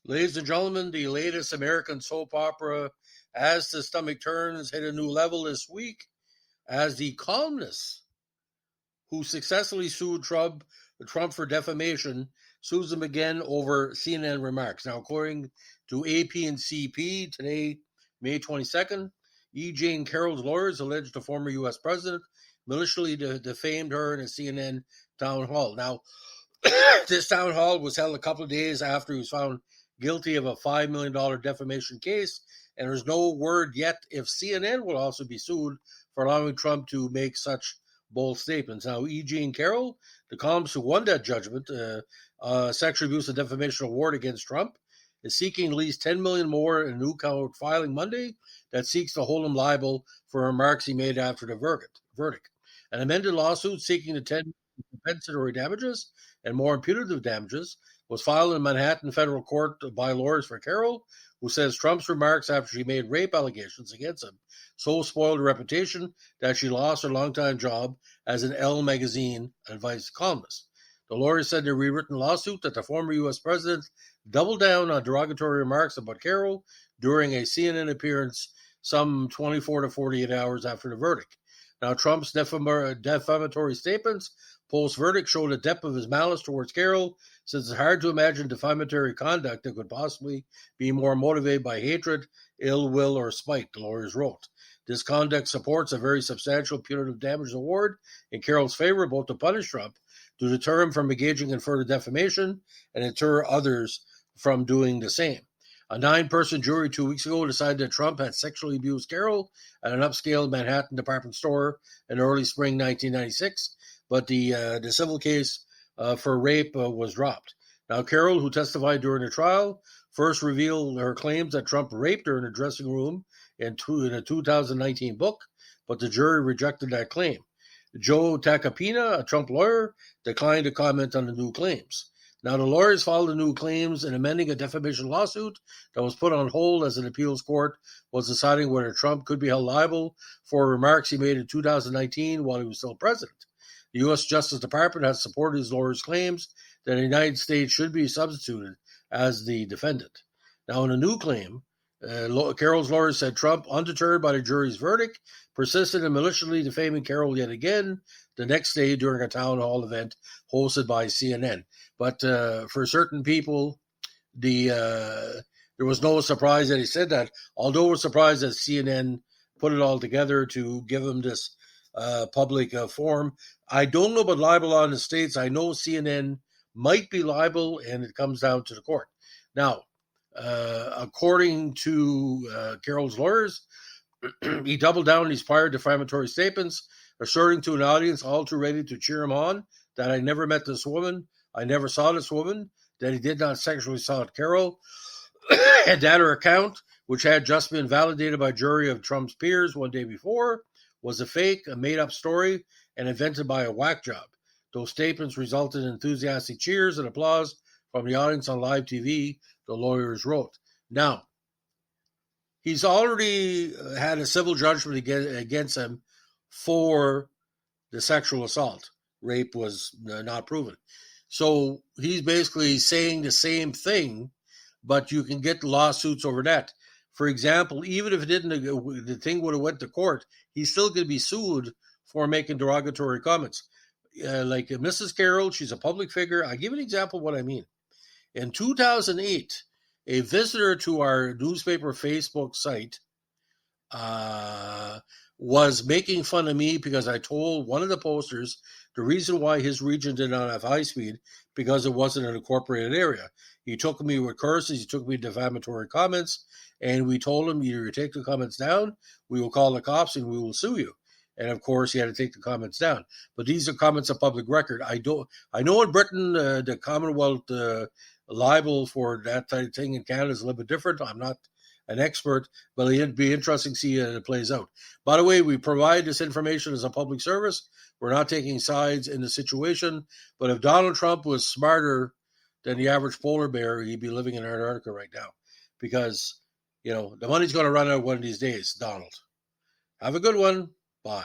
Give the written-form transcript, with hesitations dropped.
Ladies and gentlemen, the latest American soap opera, As the Stomach Turns, hit a new level this week as the columnist who successfully sued Trump for defamation sues him again over CNN remarks. Now, according to AP and CP, today, May 22nd, E. Jean Carroll's lawyers alleged the former U.S. president maliciously defamed her in a CNN town hall. Now, this town hall was held a couple of days after he was found guilty of a $5 million defamation case, and there's no word yet if CNN will also be sued for allowing Trump to make such bold statements. Now, E. Jean Carroll, the columnist who won that judgment, sexual abuse and defamation award against Trump, is seeking at least $10 million more in a new count filing Monday that seeks to hold him liable for remarks he made after the verdict. An amended lawsuit seeking the 10 compensatory damages and more punitive damages was filed in Manhattan federal court by lawyers for Carroll, who says Trump's remarks after she made rape allegations against him so spoiled her reputation that she lost her longtime job as an Elle magazine advice columnist. The lawyers said in a rewritten lawsuit that the former U.S. president doubled down on derogatory remarks about Carroll during a CNN appearance some 24 to 48 hours after the verdict. Now, Trump's defamatory statements post-verdict show the depth of his malice towards Carroll, since it's hard to imagine defamatory conduct that could possibly be more motivated by hatred, ill will, or spite, the lawyers wrote. This conduct supports a very substantial punitive damages award in Carroll's favor, both to punish Trump, to deter him from engaging in further defamation, and deter others from doing the same. A 9-person jury 2 weeks ago decided that Trump had sexually abused Carroll at an upscale Manhattan department store in early spring 1996, but the civil case for rape was dropped. Now, Carroll, who testified during the trial, first revealed her claims that Trump raped her in a dressing room in a 2019 book, but the jury rejected that claim. Joe Tacopina, a Trump lawyer, declined to comment on the new claims. Now, the lawyers filed the new claims in amending a defamation lawsuit that was put on hold as an appeals court was deciding whether Trump could be held liable for remarks he made in 2019 while he was still president. The U.S. Justice Department has supported his lawyers' claims that the United States should be substituted as the defendant. Now, in a new claim, Carroll's lawyers said Trump, undeterred by the jury's verdict, persisted in maliciously defaming Carroll yet again the next day during a town hall event hosted by CNN. But for certain people, there was no surprise that he said that, although we're surprised that CNN put it all together to give him this public forum. I don't know about libel law in the States. I know CNN might be liable, and it comes down to the court. Now, according to Carroll's lawyers, he doubled down on his prior defamatory statements, asserting to an audience all too ready to cheer him on that I never met this woman, I never saw this woman, that he did not sexually assault Carroll, and that her account, which had just been validated by a jury of Trump's peers one day before, was a fake, a made-up story, and invented by a whack job. Those statements resulted in enthusiastic cheers and applause from the audience on live TV, the lawyers wrote. Now, he's already had a civil judgment against him for the sexual assault. Rape was not proven. So he's basically saying the same thing, but you can get lawsuits over that. For example, even if the thing would have went to court, he's still going to be sued for making derogatory comments. Like Mrs. Carroll, she's a public figure. I'll give an example of what I mean. In 2008, a visitor to our newspaper Facebook site was making fun of me because I told one of the posters the reason why his region did not have high speed because it wasn't an incorporated area. He took me with curses, he took me defamatory comments, and we told him either you take the comments down, we will call the cops and we will sue you. And of course, he had to take the comments down. But these are comments of public record. I know in Britain, the Commonwealth liable for that type of thing in Canada is a little bit different. I'm not an expert, but it'd be interesting to see how it plays out. By the way, we provide this information as a public service. We're not taking sides in the situation. But if Donald Trump was smarter than the average polar bear, he'd be living in Antarctica right now. Because, the money's going to run out one of these days, Donald. Have a good one. Bye.